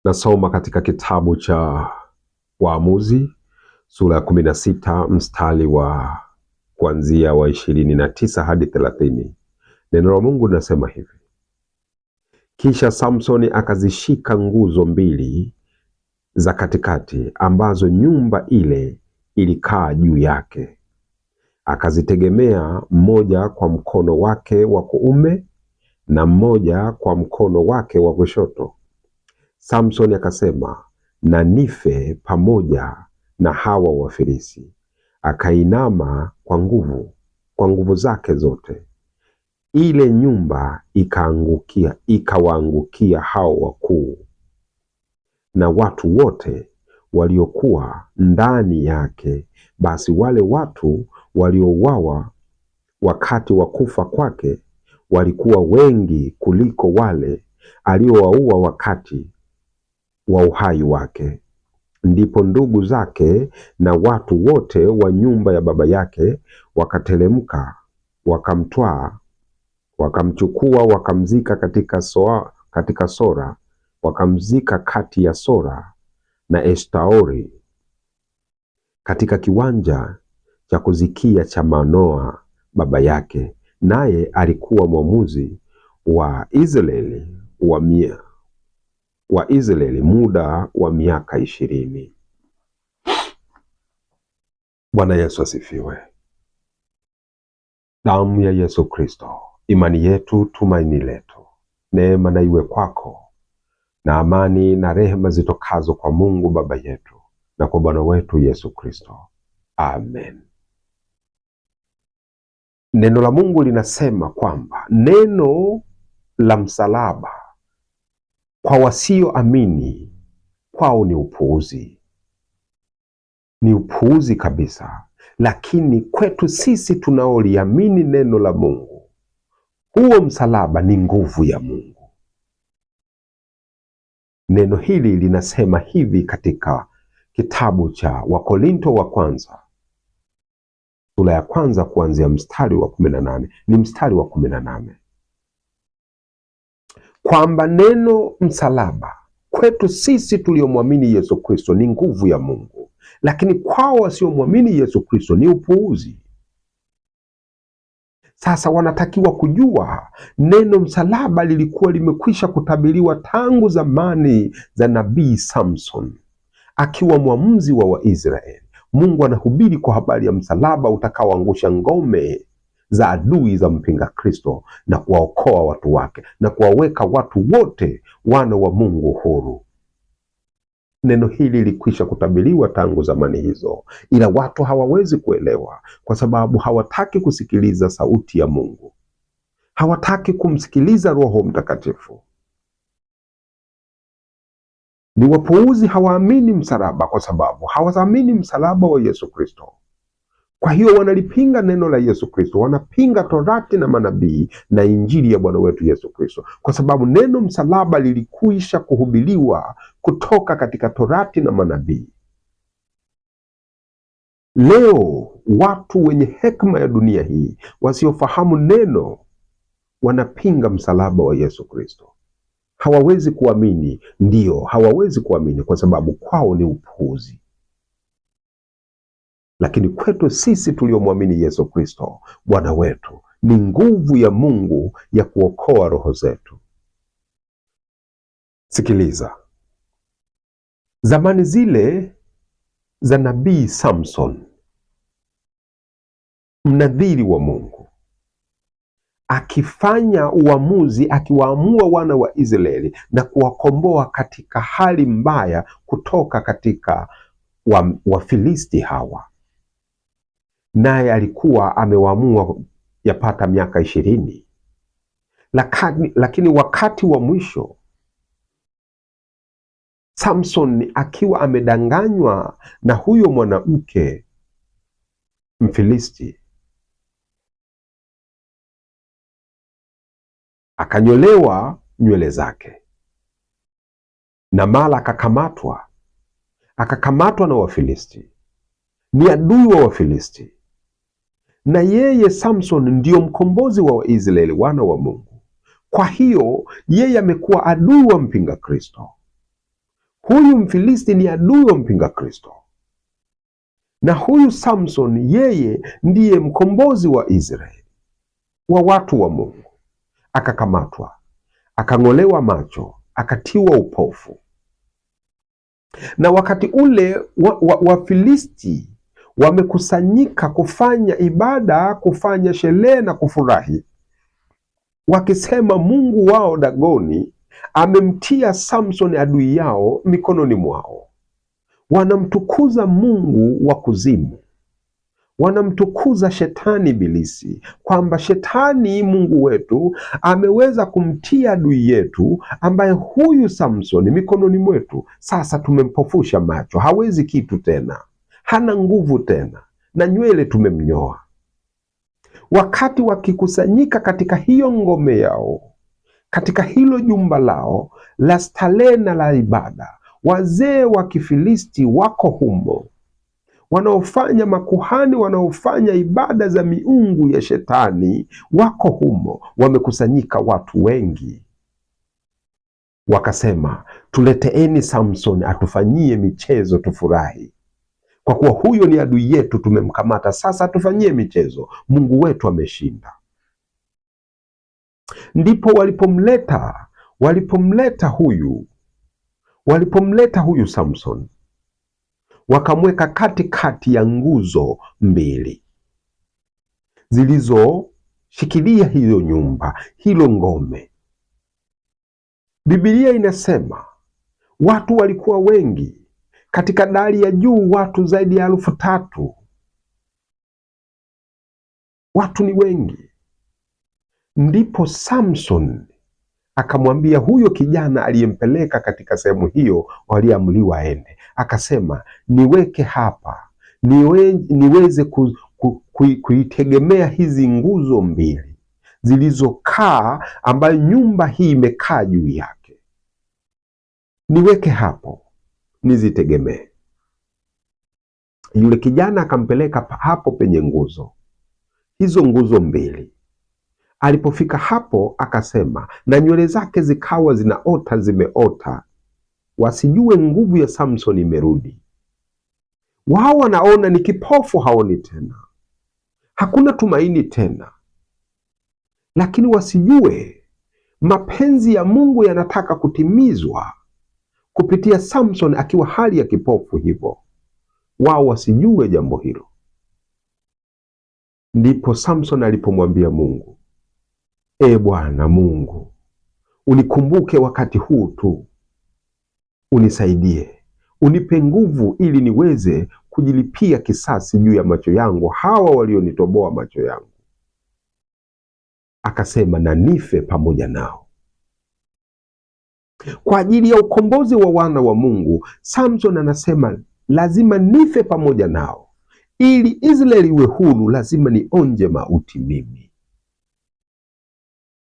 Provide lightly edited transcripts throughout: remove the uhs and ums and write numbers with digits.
Nasoma katika kitabu cha Waamuzi sura ya 16 mstari wa kuanzia wa 29 hadi 30. Neno la Mungu linasema hivi: kisha Samsoni akazishika nguzo mbili za katikati ambazo nyumba ile ilikaa juu yake, akazitegemea, mmoja kwa mkono wake wa kuume na mmoja kwa mkono wake wa kushoto. Samsoni akasema, na nife pamoja na hawa Wafilisti. Akainama kwa nguvu zake zote. Ile nyumba ikawaangukia hao wakuu na watu wote waliokuwa ndani yake. Basi wale watu waliouawa wakati wa kufa kwake walikuwa wengi kuliko wale aliowaua wakati wa uhai wake. Ndipo ndugu zake na watu wote wa nyumba ya baba yake wakateremka, wakamtwaa, wakamchukua, wakamzika katika Sora, wakamzika kati ya Sora na Eshtaoli, katika kiwanja cha kuzikia cha Manoa baba yake, naye alikuwa mwamuzi wa Israeli muda wa miaka 20. Bwana Yesu asifiwe. Damu ya Yesu Kristo, imani yetu, tumaini letu. Neema na iwe kwako, na amani na rehema zitokazo kwa Mungu Baba yetu na kwa Bwana wetu Yesu Kristo. Amen. Neno la Mungu linasema kwamba neno la msalaba kwa wasioamini kwao ni upuuzi. Ni upuuzi kabisa, lakini kwetu sisi tunaoliamini neno la Mungu, huo msalaba ni nguvu ya Mungu. Neno hili linasema hivi katika kitabu cha Wakorinto wa kwanza sura ya kwanza kuanzia mstari wa 18, ni mstari wa 18, kwamba neno msalaba kwetu sisi tuliomwamini Yesu Kristo ni nguvu ya Mungu, lakini kwao wasiomwamini Yesu Kristo ni upuuzi. Sasa wanatakiwa kujua neno msalaba lilikuwa limekwisha kutabiriwa tangu zamani za nabii Samson akiwa mwamuzi wa Waisraeli. Mungu anahubiri kwa habari ya msalaba utakaoangusha ngome za adui za mpinga Kristo na kuwaokoa watu wake na kuwaweka watu wote wana wa Mungu huru. Neno hili lilikwisha kutabiriwa tangu zamani hizo, ila watu hawawezi kuelewa kwa sababu hawataki kusikiliza sauti ya Mungu. Hawataki kumsikiliza Roho Mtakatifu. Ni wapuuzi, hawaamini msalaba kwa sababu hawaamini msalaba wa Yesu Kristo. Kwa hiyo wanalipinga neno la Yesu Kristo, wanapinga Torati na manabii na Injili ya Bwana wetu Yesu Kristo, kwa sababu neno msalaba lilikwisha kuhubiriwa kutoka katika Torati na manabii. Leo watu wenye hekima ya dunia hii wasiofahamu neno wanapinga msalaba wa Yesu Kristo. Hawawezi kuamini, ndio hawawezi kuamini kwa sababu kwao ni upuuzi. Lakini kwetu sisi tuliomwamini Yesu Kristo Bwana wetu ni nguvu ya Mungu ya kuokoa roho zetu. Sikiliza, zamani zile za nabii Samson, mnadhiri wa Mungu, akifanya uamuzi, akiwaamua wana wa Israeli na kuwakomboa katika hali mbaya kutoka katika Wafilisti hawa, naye alikuwa amewaamua yapata miaka 20. Lakini wakati wa mwisho Samson akiwa amedanganywa na huyo mwanamke Mfilisti, akanyolewa nywele zake na mara akakamatwa na Wafilisti. Ni adui wa Wafilisti, na yeye Samson ndiyo mkombozi wa Waisraeli, wana wa Mungu. Kwa hiyo yeye amekuwa adui wa mpinga Kristo. Huyu Mfilisti ni adui wa mpinga Kristo, na huyu Samson yeye ndiye mkombozi wa Israeli, wa watu wa Mungu. Akakamatwa, akang'olewa macho, akatiwa upofu. Na wakati ule Wafilisti wamekusanyika kufanya ibada, kufanya sherehe na kufurahi, wakisema mungu wao Dagoni amemtia Samson adui yao mikononi mwao. Wanamtukuza mungu wa kuzimu, wanamtukuza shetani Ibilisi, kwamba shetani mungu wetu ameweza kumtia adui yetu ambaye huyu Samson mikononi mwetu. Sasa tumempofusha macho, hawezi kitu tena, hana nguvu tena, na nywele tumemnyoa. Wakati wakikusanyika katika hiyo ngome yao, katika hilo jumba lao la starehe na la ibada, wazee wa Kifilisti wako humo, wanaofanya makuhani, wanaofanya ibada za miungu ya shetani wako humo, wamekusanyika watu wengi. Wakasema, tuleteeni Samson atufanyie michezo tufurahi, kwa kuwa huyo ni adui yetu, tumemkamata, sasa atufanyie michezo, mungu wetu ameshinda. Ndipo walipomleta huyu Samson, wakamweka katikati ya nguzo mbili zilizoshikilia hiyo nyumba, hilo ngome. Biblia inasema watu walikuwa wengi, katika dari ya juu watu zaidi ya 3,000. Watu ni wengi. Ndipo Samson akamwambia huyo kijana aliyempeleka katika sehemu hiyo waliamliwa aende, akasema, niweke hapa niweze kuitegemea hizi nguzo mbili zilizokaa, ambayo nyumba hii imekaa juu yake, niweke hapo nizitegemee. Yule kijana akampeleka hapo penye nguzo hizo, nguzo mbili. Alipofika hapo akasema, na nywele zake zikawa zinaota, zimeota, wasijue nguvu ya Samson imerudi. Wao wanaona ni kipofu, haoni tena, hakuna tumaini tena, lakini wasijue mapenzi ya Mungu yanataka kutimizwa kupitia Samson akiwa hali ya kipofu hivyo. Wao wasijue jambo hilo. Ndipo Samson alipomwambia Mungu, Bwana Mungu, unikumbuke wakati huu tu, unisaidie, unipe nguvu ili niweze kujilipia kisasi juu ya macho yangu, hawa walionitoboa macho yangu. Akasema, na nife pamoja nao. Kwa ajili ya ukombozi wa wana wa Mungu, Samson anasema lazima nife pamoja nao, ili Israeli iwe huru, lazima nionje mauti mimi,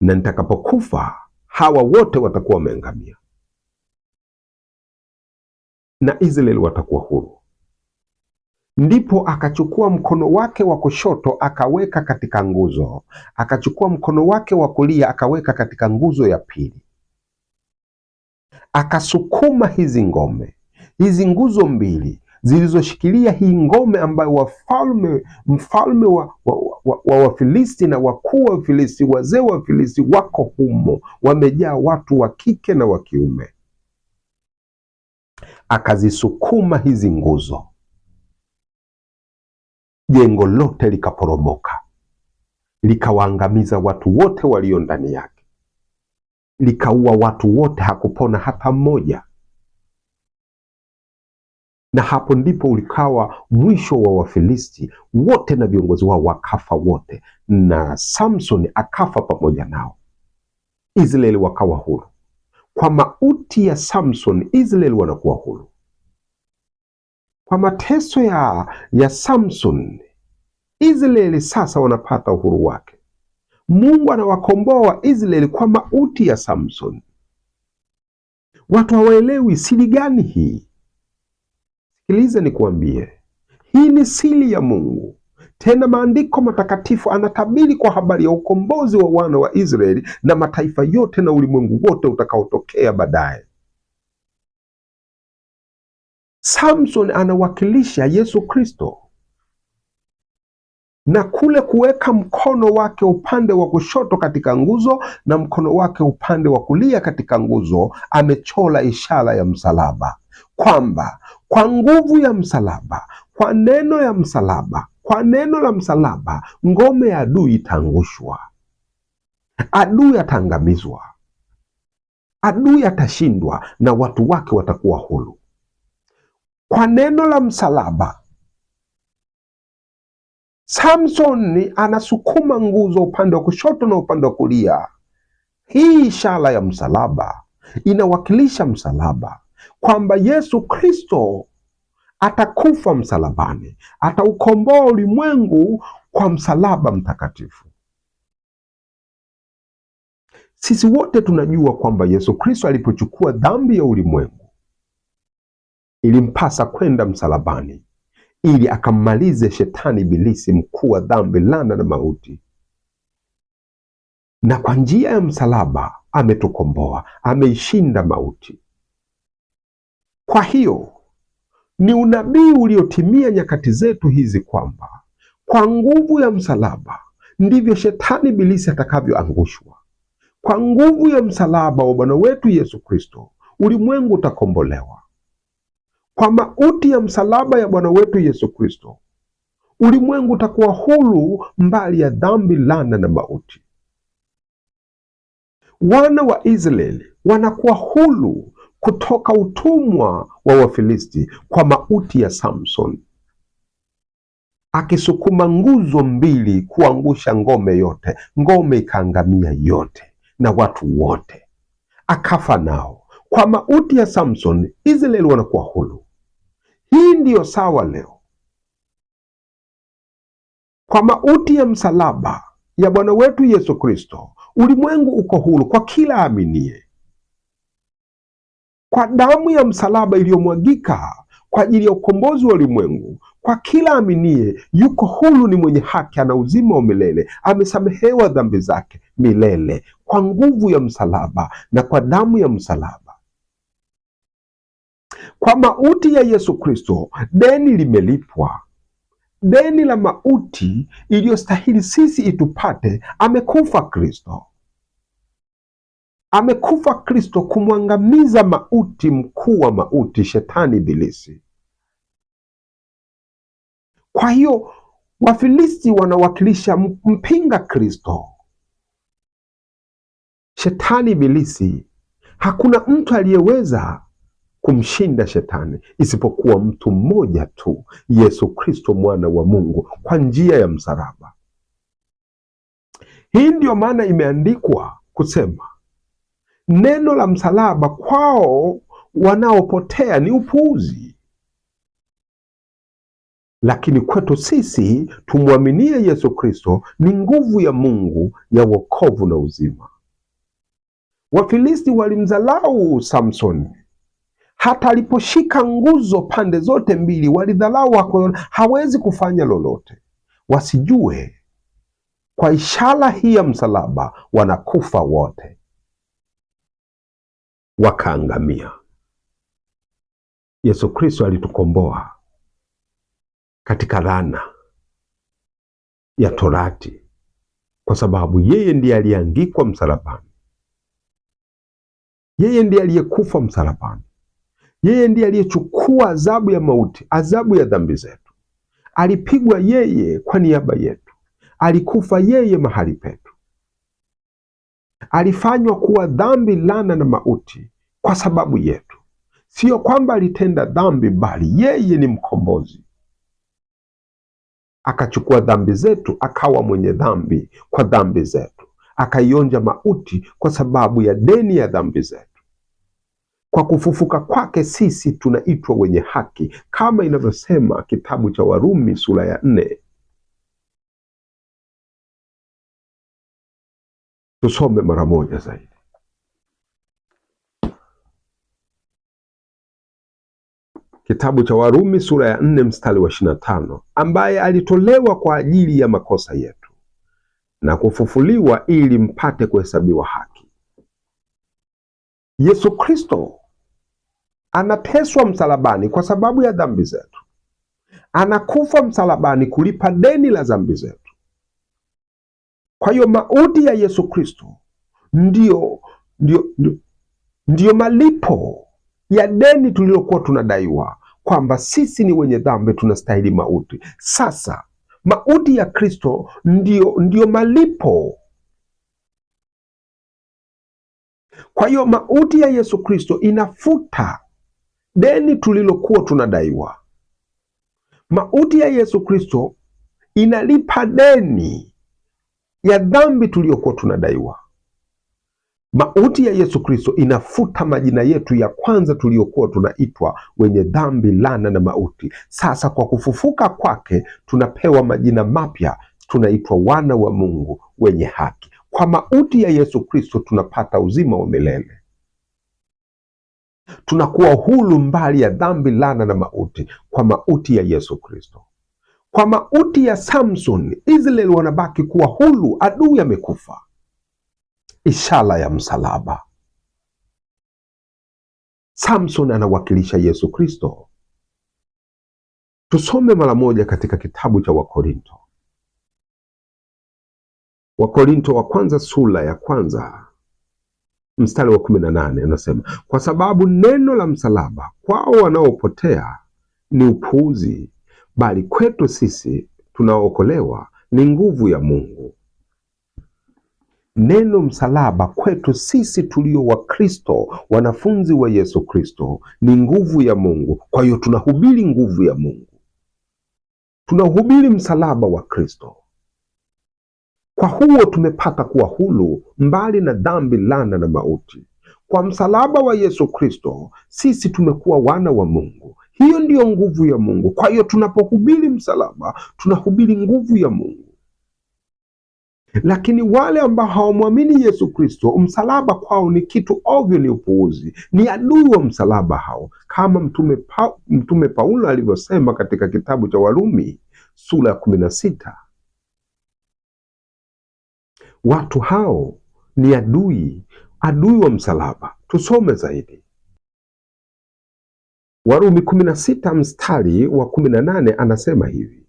na nitakapokufa hawa wote watakuwa wameangamia na Israeli watakuwa huru. Ndipo akachukua mkono wake wa kushoto akaweka katika nguzo, akachukua mkono wake wa kulia akaweka katika nguzo ya pili, akasukuma hizi nguzo mbili zilizoshikilia hii ngome ambayo mfalme wa Wafilisti na wakuu wa Wafilisti, wazee wa Wafilisti wako humo, wamejaa watu wa kike na wa kiume. Akazisukuma hizi nguzo, jengo lote likaporomoka, likawaangamiza watu wote walio ndani yake, likaua watu wote, hakupona hata mmoja. Na hapo ndipo ulikawa mwisho wa Wafilisti wote, na viongozi wao wakafa wote, na Samson akafa pamoja nao. Israeli wakawa huru. Kwa mauti ya Samson, Israeli wanakuwa huru. Kwa mateso ya Samson, Israeli sasa wanapata uhuru wake. Mungu anawakomboa wa Israeli kwa mauti ya Samson. Watu hawaelewi siri gani hii. Sikiliza nikuambie, hii ni siri ya Mungu. Tena maandiko matakatifu anatabiri kwa habari ya ukombozi wa wana wa Israeli na mataifa yote na ulimwengu wote utakaotokea baadaye. Samson anawakilisha Yesu Kristo, na kule kuweka mkono wake upande wa kushoto katika nguzo na mkono wake upande wa kulia katika nguzo, amechora ishara ya msalaba, kwamba kwa nguvu ya msalaba, kwa neno ya msalaba, kwa neno la msalaba, ngome ya adui itaangushwa, adui ataangamizwa, adui atashindwa na watu wake watakuwa huru. Kwa neno la msalaba Samson anasukuma nguzo upande wa kushoto na upande wa kulia. Hii ishara ya msalaba inawakilisha msalaba, kwamba Yesu Kristo atakufa msalabani, ataukomboa ulimwengu kwa msalaba mtakatifu. Sisi wote tunajua kwamba Yesu Kristo alipochukua dhambi ya ulimwengu, ilimpasa kwenda msalabani ili akammalize shetani ibilisi, mkuu wa dhambi, laana na mauti. Na kwa njia ya msalaba ametukomboa, ameishinda mauti. Kwa hiyo ni unabii uliotimia nyakati zetu hizi kwamba kwa nguvu ya msalaba ndivyo shetani ibilisi atakavyoangushwa. Kwa nguvu ya msalaba wa Bwana wetu Yesu Kristo ulimwengu utakombolewa. Kwa mauti ya msalaba ya Bwana wetu Yesu Kristo ulimwengu utakuwa huru mbali ya dhambi, laana na mauti. Wana wa Israeli wanakuwa huru kutoka utumwa wa Wafilisti kwa mauti ya Samson, akisukuma nguzo mbili kuangusha ngome yote. Ngome ikaangamia yote na watu wote, akafa nao. Kwa mauti ya Samson Israeli wanakuwa huru. Hii ndiyo sawa leo. Kwa mauti ya msalaba ya Bwana wetu Yesu Kristo ulimwengu uko huru kwa kila aminie. Kwa damu ya msalaba iliyomwagika kwa ajili ya ukombozi wa ulimwengu, kwa kila aminie yuko huru, ni mwenye haki, ana uzima wa milele, amesamehewa dhambi zake milele kwa nguvu ya msalaba na kwa damu ya msalaba. Kwa mauti ya Yesu Kristo deni limelipwa. Deni la mauti iliyostahili sisi itupate, amekufa Kristo. Amekufa Kristo kumwangamiza mauti, mkuu wa mauti, shetani ibilisi. Kwa hiyo Wafilisti wanawakilisha mpinga Kristo, shetani ibilisi. Hakuna mtu aliyeweza kumshinda shetani isipokuwa mtu mmoja tu, Yesu Kristo mwana wa Mungu, kwa njia ya msalaba. Hii ndiyo maana imeandikwa kusema neno la msalaba kwao wanaopotea ni upuuzi, lakini kwetu sisi tumwaminie Yesu Kristo ni nguvu ya Mungu ya wokovu na uzima. Wafilisti walimdhalau Samsoni. Hata aliposhika nguzo pande zote mbili walidhalau, hawezi kufanya lolote. Wasijue kwa ishara hii ya msalaba wanakufa wote, wakaangamia. Yesu Kristo alitukomboa katika laana ya torati, kwa sababu yeye ndiye aliyeangikwa msalabani, yeye ndiye aliyekufa msalabani, yeye ndiye aliyechukua adhabu ya mauti, adhabu ya dhambi zetu. Alipigwa yeye kwa niaba yetu, alikufa yeye mahali petu, alifanywa kuwa dhambi, laana na mauti kwa sababu yetu. Sio kwamba alitenda dhambi, bali yeye ni mkombozi, akachukua dhambi zetu, akawa mwenye dhambi kwa dhambi zetu, akaionja mauti kwa sababu ya deni ya dhambi zetu. Kwa kufufuka kwake sisi tunaitwa wenye haki, kama inavyosema kitabu cha Warumi sura ya 4. Tusome mara moja zaidi. Kitabu cha Warumi sura ya 4 mstari wa 25, ambaye alitolewa kwa ajili ya makosa yetu na kufufuliwa ili mpate kuhesabiwa haki. Yesu Kristo anateswa msalabani kwa sababu ya dhambi zetu, anakufa msalabani kulipa deni la dhambi zetu. Kwa hiyo mauti ya Yesu Kristo ndio malipo ya deni tulilokuwa tunadaiwa, kwamba sisi ni wenye dhambi, tunastahili mauti. Sasa mauti ya Kristo ndio malipo. Kwa hiyo mauti ya Yesu Kristo inafuta deni tulilokuwa tunadaiwa. Mauti ya Yesu Kristo inalipa deni ya dhambi tuliyokuwa tunadaiwa. Mauti ya Yesu Kristo inafuta majina yetu ya kwanza tuliyokuwa tunaitwa wenye dhambi, laana na mauti. Sasa kwa kufufuka kwake tunapewa majina mapya, tunaitwa wana wa Mungu wenye haki. Kwa mauti ya Yesu Kristo tunapata uzima wa milele, tunakuwa huru mbali ya dhambi, laana na mauti kwa mauti ya Yesu Kristo. Kwa mauti ya Samson, Israeli wanabaki kuwa huru, adui amekufa. Ishara ya msalaba. Samson anawakilisha Yesu Kristo. Tusome mara moja katika kitabu cha Wakorinto. Wakorinto wa kwanza sura ya kwanza mstari wa 18 anasema, kwa sababu neno la msalaba kwao wanaopotea ni upuuzi, bali kwetu sisi tunaookolewa ni nguvu ya Mungu. Neno msalaba kwetu sisi tulio wa Kristo, wanafunzi wa Yesu Kristo, ni nguvu ya Mungu. Kwa hiyo tunahubiri nguvu ya Mungu, tunahubiri msalaba wa Kristo. Kwa huo tumepata kuwa huru mbali na dhambi, laana na mauti. Kwa msalaba wa Yesu Kristo sisi tumekuwa wana wa Mungu. Hiyo ndiyo nguvu ya Mungu. Kwa hiyo tunapohubiri msalaba tunahubiri nguvu ya Mungu. Lakini wale ambao hawamwamini Yesu Kristo, msalaba kwao ni kitu ovyo, ni upuuzi, ni adui wa msalaba hao, kama Mtume Paulo alivyosema katika kitabu cha Warumi sura ya 16. Watu hao ni adui wa msalaba. Tusome zaidi. Warumi 16 mstari wa 18 anasema hivi,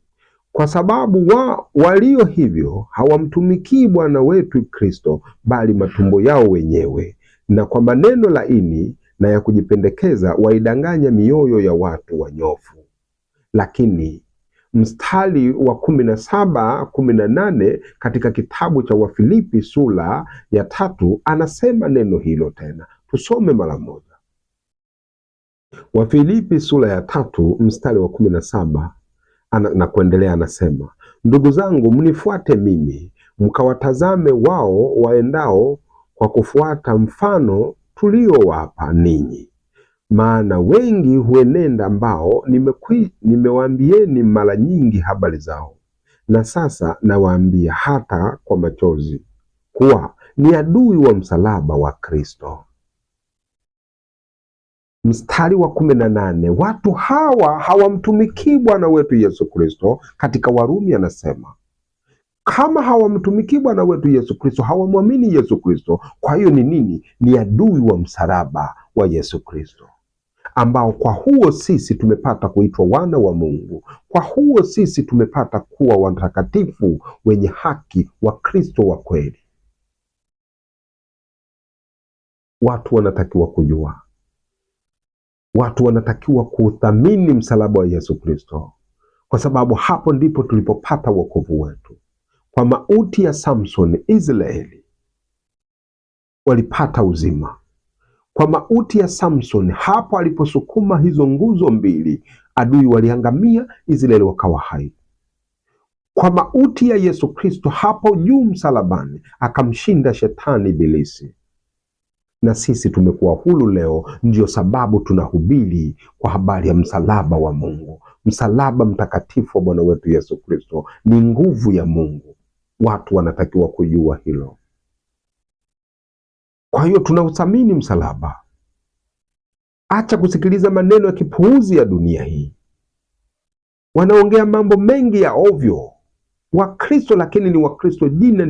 kwa sababu walio hivyo hawamtumikii Bwana wetu Kristo, bali matumbo yao wenyewe, na kwa maneno laini na ya kujipendekeza waidanganya mioyo ya watu wanyofu. Lakini mstari wa 17, 18 katika kitabu cha Wafilipi sura ya 3 anasema neno hilo tena. Tusome mara moja. Wafilipi sura ya 3 mstari wa 17 na kuendelea, anasema, ndugu zangu, mnifuate mimi, mkawatazame wao waendao kwa kufuata mfano tuliowapa ninyi. Maana wengi huenenda ambao nimewaambieni mara nyingi habari zao, na sasa nawaambia hata kwa machozi, kuwa ni adui wa msalaba wa Kristo. Mstari wa 18, watu hawa hawamtumikii Bwana wetu Yesu Kristo. Katika Warumi anasema kama hawamtumikii Bwana wetu Yesu Kristo, hawamwamini Yesu Kristo, kwa hiyo ni nini? Ni adui wa msalaba wa Yesu Kristo, ambao kwa huo sisi tumepata kuitwa wana wa Mungu. Kwa huo sisi tumepata kuwa watakatifu wenye haki wa Kristo wa kweli. Watu wanatakiwa kujua, watu wanatakiwa kuthamini msalaba wa Yesu Kristo, kwa sababu hapo ndipo tulipopata wokovu wetu. Kwa mauti ya Samson, Israeli walipata uzima. Kwa mauti ya Samson, hapo aliposukuma hizo nguzo mbili, adui waliangamia, Israeli wakawa hai. Kwa mauti ya Yesu Kristo, hapo juu msalabani, akamshinda shetani ibilisi, na sisi tumekuwa huru leo. Ndio sababu tunahubiri kwa habari ya msalaba wa Mungu. Msalaba mtakatifu wa Bwana wetu Yesu Kristo ni nguvu ya Mungu. Watu wanatakiwa kujua hilo. Kwa hiyo tunauthamini msalaba. Acha kusikiliza maneno ya kipuuzi ya dunia hii. Wanaongea mambo mengi ya ovyo. Wakristo lakini ni Wakristo, jina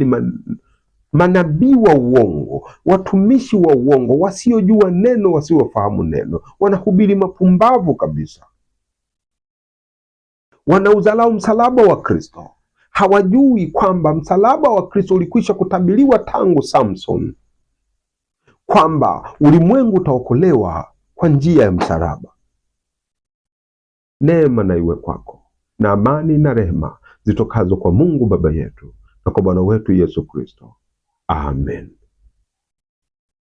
manabii wa uongo, watumishi wa uongo, wasiojua neno, wasiofahamu neno, wanahubiri mapumbavu kabisa. Wanaudharau msalaba wa Kristo. Hawajui kwamba msalaba wa Kristo ulikwisha kutabiriwa tangu Samson, kwamba ulimwengu utaokolewa kwa njia ya msalaba. Neema na iwe kwako na amani na rehema zitokazo kwa Mungu Baba yetu na kwa Bwana wetu Yesu Kristo. Amen.